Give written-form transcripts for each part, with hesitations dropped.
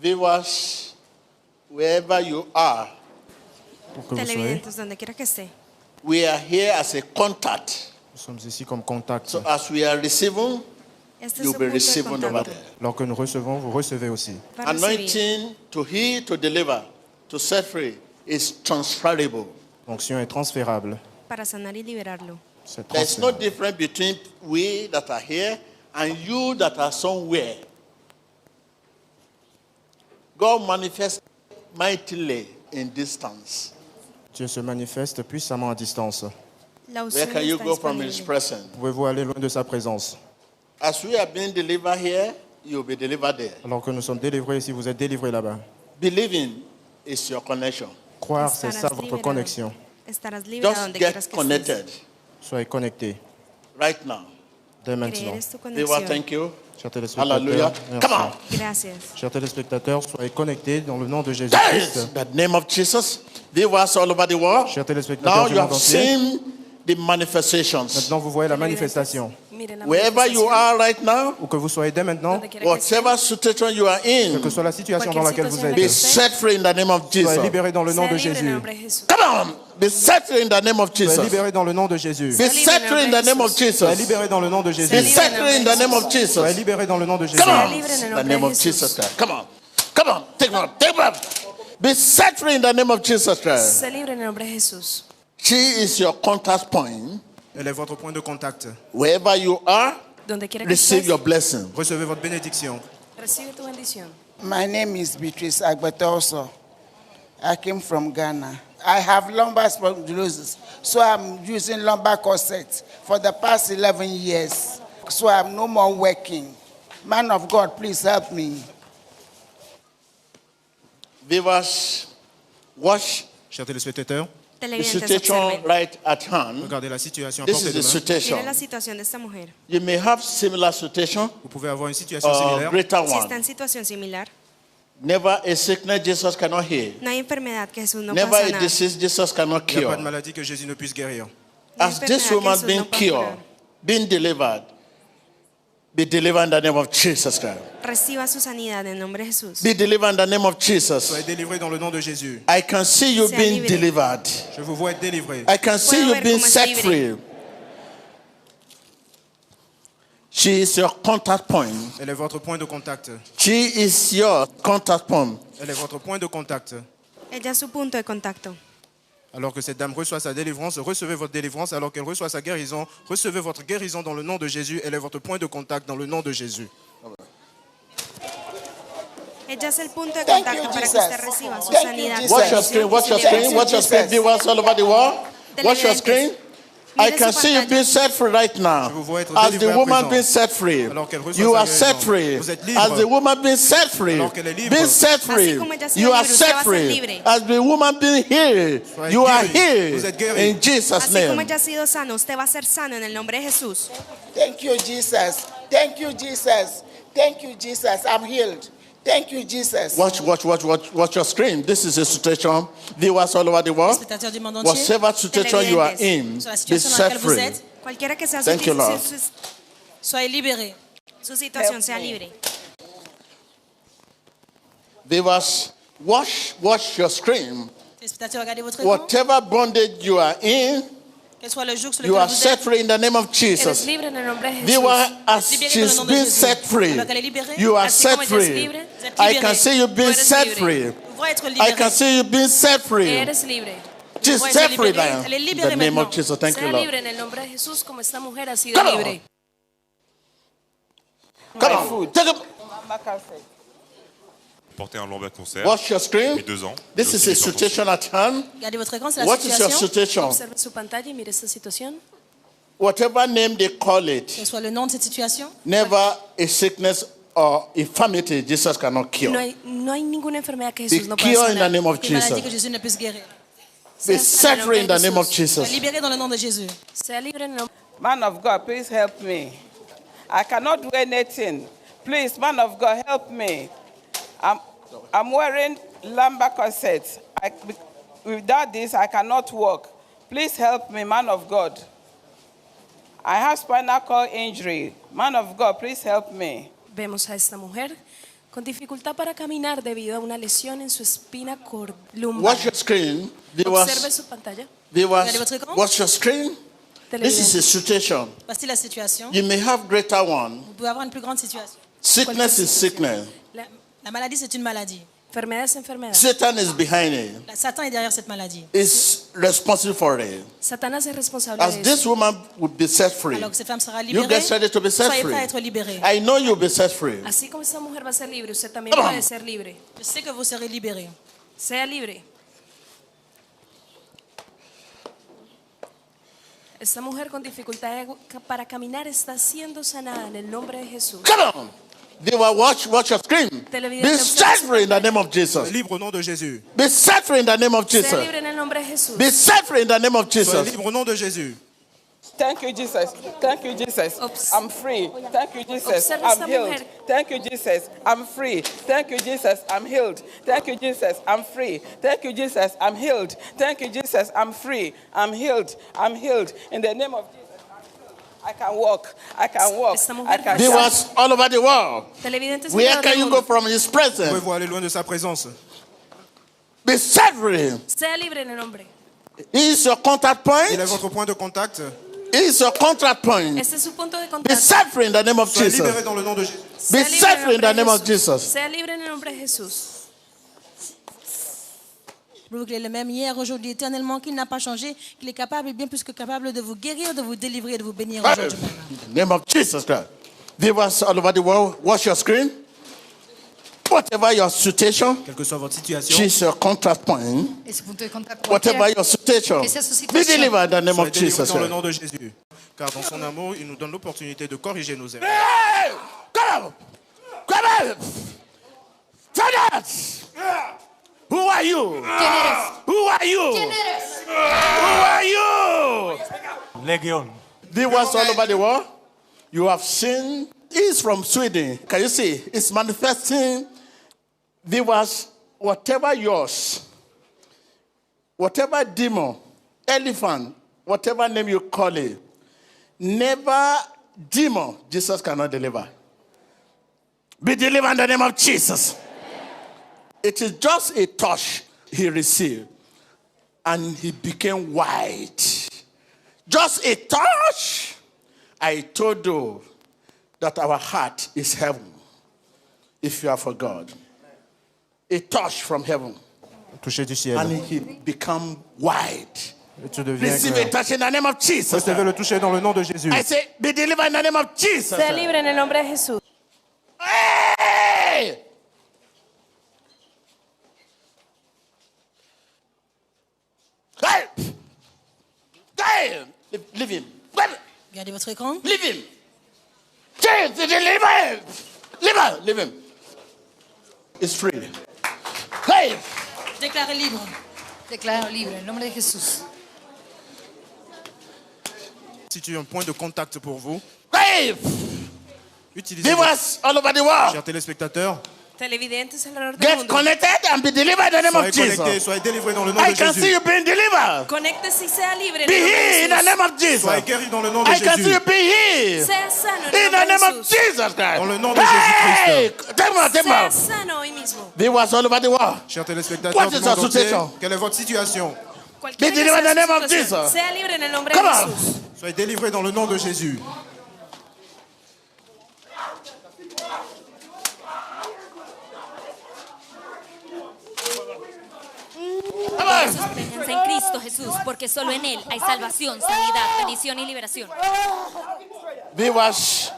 Viewers, wherever you are, Pour que vous soyez, Televidentes, donde quiera que esté. we are here as a contact. nous sommes ici comme contact. So as we are receiving, Este es you'll su be punto de receiving over contacto. there. Lorsque nous recevons, vous recevez aussi. Va a recibir. Anointing to heal, to deliver, to set free is transferable. L'onction est transférable. Para sanar y liberarlo. C'est There's no transférable. difference between we that are here and you that are somewhere. God manifests mightily in distance. Dieu se manifeste puissamment à distance. La Where unción can you está go from His disponible. presence? Pouvez-vous aller loin de sa présence? As we are being delivered here, you'll be delivered there. Alors que nous sommes délivrés ici, vous êtes délivrés là-bas. Believing is your connection. Croire, c'est Estarás ça votre liberado. connexion. Estarás libre Just donde quieras get que connected estés. Soyez connectés right now. dès Creer maintenant. es tu Viewer, conexión. thank you. Chers téléspectateurs, Hallelujah. merci. Come on. Gracias. Chers téléspectateurs, soyez connectés dans le nom de Yes, Jésus-Christ. the name of Jesus. Viewers all over the world. Chers Now téléspectateurs du you monde have entier, seen the manifestations. maintenant vous voyez la manifestation. Miren la Wherever you manifestación. are right now, Où que vous soyez dès maintenant, Donde quiera que esté. whatever situation you are quelle in, que soit la situation dans Cualquier laquelle vous situación en la be que êtes, set free in the name of soyez Jesus. libérés dans le nom Sea de libre en el Jésus. nombre de Jesús. Come on. Be set free in the name of Soyez Jesus. libérés dans le nom de Jésus. Be set free in the name of Soyez Jesus. libérés dans le nom de Be Jésus. set free in the name of Soyez Jesus. libérés dans le nom de Jésus. Come on. libre en el In the nombre name de of Jesús. Jesus Christ. Come on. Come on. Take one. Take one. Be set free in the name of Jesus Christ. Sé libre en el nombre de Jesús. She is your contact point. Elle est votre point de contact. Wherever you are, Donde quiera que receive estés, your blessing. Recevez votre bénédiction. recibe tu bendición. My name is Beatrice Agbetoso. I came from Ghana. I have lumbar spondylosis, so I'm using lumbar corsets for the past 11 years. So I'm no more working. Man of God, please help me. Viewers, watch Chers téléspectateurs, the Televidentes, situation observen. right at hand. regardez la situation à This portée is de the main. situation. Mira la situación de esta mujer. You may have similar situation Vous pouvez avoir une situation or similaire. greater Si está one. en situación similar, Never a sickness Jesus cannot heal. no hay enfermedad que Jesús no Never pueda a sanar. disease Jesus cannot Il n'y a pas de cure. maladie que Jésus ne puisse guérir. No hay As this enfermedad que woman Jesús being no pueda cured, curar. being delivered, be delivered in the name of Jesus Christ. Reciba su sanidad en nombre de Jesús. Be delivered in the name of Soyez Jesus. délivrés dans le nom de Jésus. I can see you Sea being libre. delivered. Je vous vois être délivrés. I can see Puedo you ver being cómo es set libre. free. She is your contact point. Elle est votre point de contact. She is your contact point. Elle est votre point de contact. Ella es su punto de contacto. Alors que cette dame reçoit sa délivrance, recevez votre délivrance. Alors qu'elle reçoit sa guérison, recevez votre guérison dans le nom de Jésus. Elle est votre point de contact dans le nom de Jésus. Ella es el punto de Thank contacto you, para que Jesus. usted reciba su Thank you, sanidad. Jesus. Watch your screen, watch your screen, watch your screen, viewers all over the world. Watch your screen. I can see you being set free right now. Je vous vois être As the délivré à woman présent. being set free, Alors qu'elle reçoit you sa are set guérison. free. Vous êtes libre. As the woman being set free, Alors qu'elle est libre. being set free, Así como ella ha sido you are libre, usted set va a ser free. libre. As the woman being healed, Soyez you are guéri. Vous êtes healed guéri. in Jesus' Así como name. ella ha sido sano, usted va a ser sano en el nombre de Jesús. Thank you, Jesus. Thank you, Jesus. Thank you, Jesus. I'm healed. Thank you, Jesus. Watch your screen. This is a situation. Viewers all over the world. Spectateurs du monde entier, Whatever situation you are in, sur la be situation dans set laquelle vous free. êtes, Cualquiera que sea Thank you, Lord. soyez libérés. su situación, sea libre. Viewers, watch your screen. Spectateurs, regardez votre écran. Whatever bondage you are in, Quel soit le jour sur you lequel are vous set êtes, free in the name of Eres Jesus. libre en el nombre de Jesús. Viewer, as Libéré dans le she's nom de been Jésus. set free, Alors qu'elle est libérée, you are así set como ella es free. libre, vous êtes I libérés. can see you being Tú eres set libre. free. Vous voyez être I libérés. can see you being set free. Eres libre. She's Vous voyez set être free libérée. now. Elle est In libérée the name of maintenant. Jesus. Thank you, Sea Lord. libre en el nombre de Jesús como esta mujer ha sido Come on. libre. Come on. Take a, Porté un lombaire concert watch your screen. depuis 2 ans. This Et is aussi a des enfants. situation at hand. Regardez votre écran, c'est la What is your situation. situation? Observe su pantalla y mire esta situación. Whatever name they call Quel it, soit le nom de cette situation, never a sickness or infirmity Jesus cannot cure. No hay ninguna enfermedad que Be Jesús no pueda cured in the sanar. name of une maladie que Jesus. Jésus ne puisse guérir. Be set free in the name of Soyez Jesus. libérés dans le nom de Jésus. Sea libre en el nombre. Man of God, please help me. I cannot do anything. Please, man of God, help me. I'm wearing lumbar corsets. Without this, I cannot walk. Please help me, man of God. I have spinal cord injury. Man of God, please help me. Vemos a esta mujer con dificultad para caminar debido a una lesión en su espina lumbar. Watch your screen. Observe Viewers, su pantalla. Regardez votre écran. watch your screen. This is a situation. Voici la situation. You may have greater one. Vous pouvez avoir une plus grande situation. Sickness is sickness. La maladie, c'est une maladie. Enfermedad es enfermedad. Satan is behind it. Satan est derrière cette maladie. Is responsible for it. Satanás es responsable As de this eso. woman would be set free, Alors que cette femme sera you libérée, get ready to be set soyez free. prêts à être libérés. I know you'll be set free. Así como esta mujer va a ser libre, usted también Come on. puede ser libre. Je sais que vous serez libérés. Sea libre. Esta mujer con dificultad para caminar está siendo sanada en el nombre de Jesús. Come on. Viewer, watch your screen. Be set free in the name of Jesus. Libre au nom de Jésus. Be set free in the name of Sea Jesus. libre en el nombre de Jesús. Be set free in the name of Soyez Jesus. libre au nom de Jésus. Thank you, Jesus. Thank you, Jesus. I'm free. Thank you, Jesus. Observa I'm esta healed. mujer. Thank you, Jesus. I'm free. Thank you, Jesus. I'm healed. Thank you, Jesus. I'm free. Thank you, Jesus. I'm healed. Thank you, Jesus. I'm free. I'm healed. I'm healed. In the name of Jesus. I can walk. I can walk. Esta mujer I can shout. Viewers all over the world. Televidentes Where alrededor can del you mundo. go from His presence? Pouvez-vous aller loin de sa présence? Be set free. Sea libre en el nombre. He is your contact point. Il est votre point de contact. He is your contact point. Este es su punto de Be contacto. set free in the name of Soyez libérés Jesus. dans le nom de Jésus. Be Sea libre set en free in the el name nombre of de Jesús. Jesus. Sea libre en el nombre de Jesús. Il est le même hier, aujourd'hui, éternellement, qu'il n'a pas changé, qu'il est capable et bien plus que capable de vous guérir, de vous délivrer, de vous bénir aujourd'hui même. In the name of Jesus Christ. Viewers all over the world, watch your screen. Whatever your situation, Quelle que soit votre situation, she's your contact point. Esse punto de contato Whatever your situation, Que sea su be situación. delivered in the name soyez of délivrés Jesus dans le Christ. nom de Jésus. Car dans son amour, il nous donne l'opportunité de corriger nos erreurs. Hey! Come on! Come on! Turn it! Who are you? ¿Quién eres? Who are you? ¿Quién eres? Who are you? Legion. Viewers all over the world, you have seen, he's from Sweden. Can you see? It's manifesting. Viewers, whatever yours, whatever demon, elephant, whatever name you call it, never demon, Jesus cannot deliver. Be delivered in the name of Jesus. It is just a touch he received, and he became white. Just a touch. I told you that our heart is heaven if you are for God. A touch from heaven, Touché du ciel. and he become white. Et tu deviens Receive a clair. touch in the name of Jesus. Recevez le toucher dans le nom de Jésus. I say, be delivered in the name of Jesus. Sea libre en el nombre de Jesús. Hey! Hey! Hey! Leave him. Regardez votre écran. Leave him. Change, leave him. Leave him. It's free. Hey! Déclarez libre. Declaro libre en nombre de Jesús. Si tu as un point de contact pour vous, Hey! utilisez Viewers all over the world, chers téléspectateurs. Televidentes alrededor del get mundo. connected and be delivered in the name of Soyez connectés, Jesus. soyez délivrés dans le nom I de can see Jésus. you being delivered. Conéctese y sea libre en Be el nombre healed in de the Jesús. name of Jesus. Soyez guéris dans le nom de I can see Jésus. you being healed Sea sano en in el the nombre name de of Jesús. Jesus Christ. Dans le nom de Hey! Jésus-Christ. Take Sea sano hoy mismo. Viewers all over the world, Chers téléspectateurs What du is monde your entier, situation? quelle est votre situation? Cualquiera Be que delivered sea in the su name of situación, Jesus. sea libre en el nombre de Come on. Jesús. Soyez délivrés dans le nom de Jésus. Come on. Esperanza en Cristo Jesús, porque solo en Él hay salvación, sanidad, bendición y liberación. Viewers,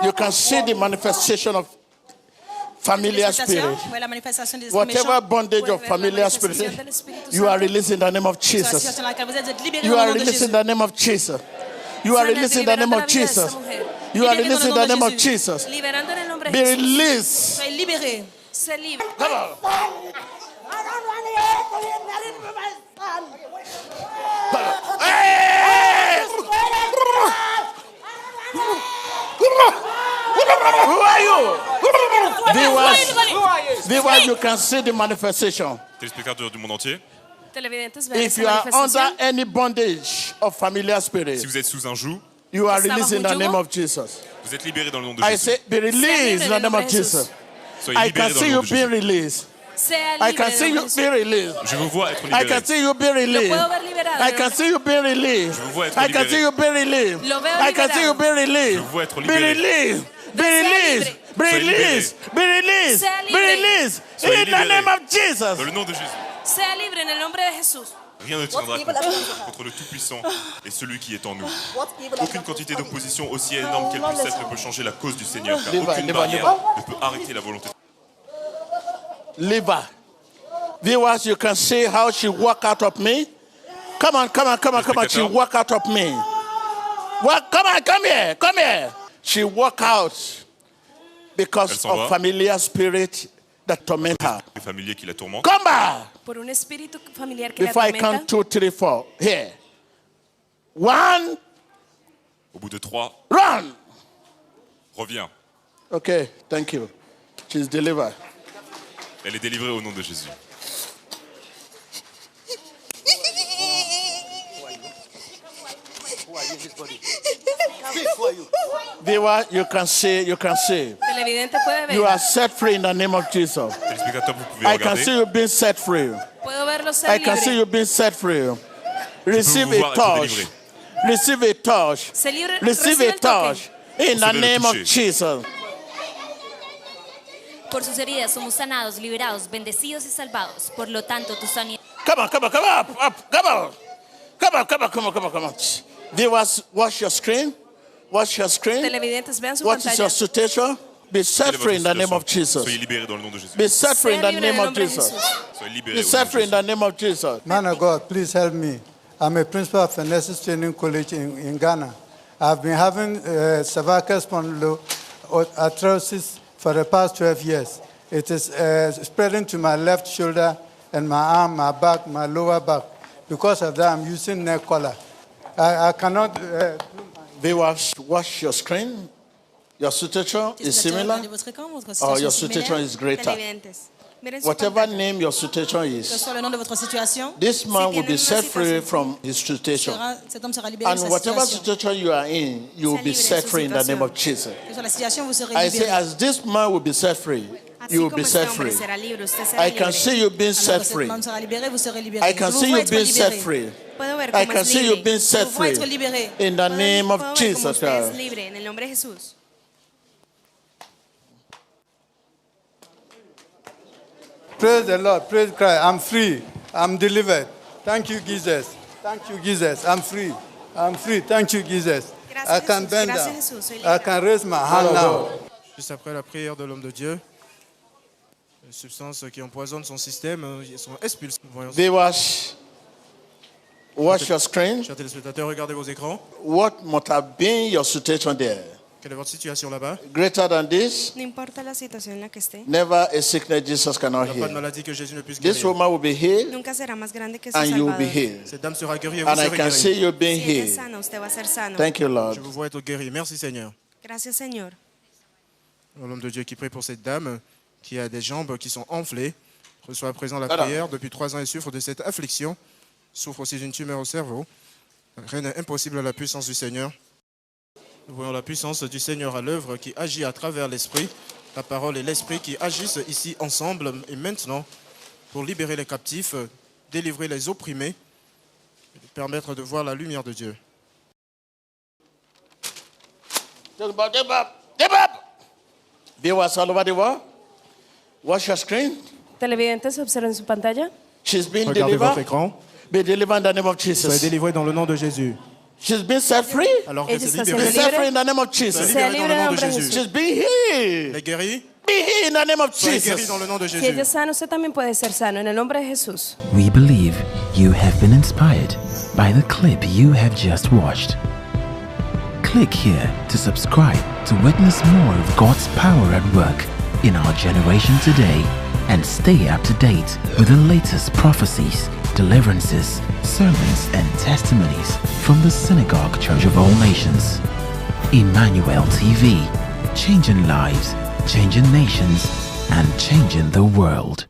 you can see the manifestation of familiar spirit. Voyez la manifestation des esprits Whatever méchants. bondage Puede of ver la familiar manifestación spirit, del Espíritu you are Santo. released in the name of Sur la Jesus. situation dans laquelle vous êtes libérés You dans are le nom de released in Jésus. the name of Jesus. You are Sana, released in the name of liberando la vida de esta Jesus. mujer. You are Libéré released dans in le the nom name de of Jesus. Liberando en el nombre Be de Jesús. released. Soyez libérés. Sé libre. Come on. Hey! Who are you? Viewers, you can see the manifestation. Téléspectateurs du monde entier, Televidentes ven If esa you are under manifestación. any bondage of familiar spirit, si vous êtes sous un joug, you are Estaba released in the un name yugo. of Jesus. vous êtes libérés dans le nom de I Jésus. say, be released in the name of Jesus. Soyez I libérés can dans see le you nom de being Jésus. released. Sea I libre can en see el you nombre de being Jesús. released. Je vous vois être I can libérés. see you being released. puedo ver liberado. I can see you being released. Je vous vois être I can libérés. see you being released. Lo veo I can see you liberado. being released. Je vous vois être Be libérés. released. Be Sea released. libre. Be Soyez released. Be released. Sea Be libre. released. Soyez In the libérés. name of Jesus. Dans le nom de Jésus. Sea libre en el nombre de Jesús. Rien ne tiendra contre le Tout-Puissant et celui qui est en nous. Aucune quantité d'opposition, aussi énorme qu'elle puisse être, ne peut changer la cause du Seigneur, car aucune barrière ne peut arrêter la volonté. Liver. Viewers, you can see how she walked out of me. Come on, come on, come on, come on. She walked out of me. What? Come on, come here, come here. She walked out because Elle s'en va. of familiar spirit that torment her. Les familiers qui la tourmentent. Come back. Por un espíritu familiar que la Before I count atormenta. 2, 3, 4. Here. 1, Au bout de 3, run. reviens. Okay, thank you. She's delivered. Elle est délivrée au nom de Jésus. Viewer, you can see, you can see. Televidente puede ver. You are set free in the name of Jesus. Téléspectateurs, vous pouvez I can see regarder. you being set free. Puedo verlo ser I can see libre. you being set free. Receive vous voir a être touch. délivré. Receive a touch. Se libre, Receive recibe a el toque. touch. In the Recevez le name of toucher. Jesus. Por sus heridas somos sanados, liberados, bendecidos y salvados. Por lo tanto, tu sanidad. Come on, come on, come on, up, come on. Come on, come on, come on, come on, come on. Viewers, watch your screen. Watch your screen. Televidentes vean su What is pantalla. your situation? Be set Quelle est free in votre the name of situation? Jesus. Soyez libérés dans le nom de Jésus. Be set free in the Sea libre en name el of nombre de Jesus. Jesús. Soyez libérés Be au nom set de free in Jésus. the name of Jesus. Man of God, please help me. I'm a principal of a Nurses Training College in Ghana. I've been having cervical spondyloarthrosis for the past 12 years. It is spreading to my left shoulder and my arm, my back, my lower back. Because of that, I'm using neck collar. I cannot... Viewers, watch your screen. Your situation is similar, Regardez votre écran, votre or situation your est situation similaire. is greater. Televidentes. Miren su Whatever pantalla. name your situation Que is, soit le nom de votre situation, this man will tienen be una set free situación. from his situation. cet homme sera libéré de sa And whatever situation. situation you are in, you will Sea be libre set de su free in the name situación. of Jesus. Que soit la situation, vous serez I say, libéré. as this man will be set free, Así you will como be este set hombre free. será libre, usted será I can libre. see you being Alors set que cet free. homme sera libéré, vous serez libéré. I can Je vous see vois you être being set libéré. free. Puedo ver I cómo can es see you libre. being Je set vous vois free. être libéré. In the Puedo- name of puedo ver cómo Jesus usted es Christ. libre en el nombre de Jesús. Praise the Lord, praise Christ. I'm free. I'm delivered. Thank you, Jesus. Thank you, Jesus. I'm free. I'm free. Thank you, Jesus. Gracias, I can Jesús. bend Gracias, down. Jesús. Soy I libre. can raise my hand now. Juste après la prière de l'homme de Dieu, les substances qui empoisonnent son système sont expulsées. Voyons. Viewers, watch your screen. Chers téléspectateurs, regardez vos écrans. What must have been your situation there? Quelle est votre situation là-bas? Greater than this? No importa la situación en la que esté. Never a sickness Jesus cannot Il n'y a pas de heal. maladie que Jésus ne puisse This guérir. woman will be healed Nunca será más grande que su and you will be Salvador. healed. Cette dame sera guérie et vous And I serez can see guérie. you being Si ella es healed. sana, usted va a ser sano. Thank you, Lord. Je vous vois être guéri. Merci Seigneur. Gracias, Señor. L'homme de Dieu qui prie pour cette dame qui a des jambes qui sont enflées reçoit à présent la Voilà. prière. Depuis 3 ans, elle souffre de cette affliction. Souffre aussi d'une tumeur au cerveau. Rien n'est impossible à la puissance du Seigneur. Nous voyons la puissance du Seigneur à l'œuvre qui agit à travers l'Esprit. La parole et l'Esprit qui agissent ici ensemble et maintenant pour libérer les captifs, délivrer les opprimés, et permettre de voir la lumière de Dieu. Give up. Viewers all over the world, watch your screen. Televidentes, observen su pantalla. She's been Regardez votre delivered. écran. Be delivered in the name of Soyez Jesus. délivrés dans le nom de Jésus. She's been set free. Alors Ella que c'est está libéré. Be siendo set free in the name of Soyez Jesus. Sea libérés dans libre le en nom de nombre de Jésus. She's been healed. Les guéris, Be healed in the name of soyez guéris Jesus. dans le nom de Si ella es Jésus. sana, usted también puede ser sano en el nombre de Jesús. We believe you have been inspired by the clip you have just watched. Click here to subscribe to witness more of God's power at work in our generation today and stay up to date with the latest prophecies, deliverances, sermons, and testimonies from the Synagogue Church of All Nations. Emmanuel TV, changing lives, changing nations, and changing the world.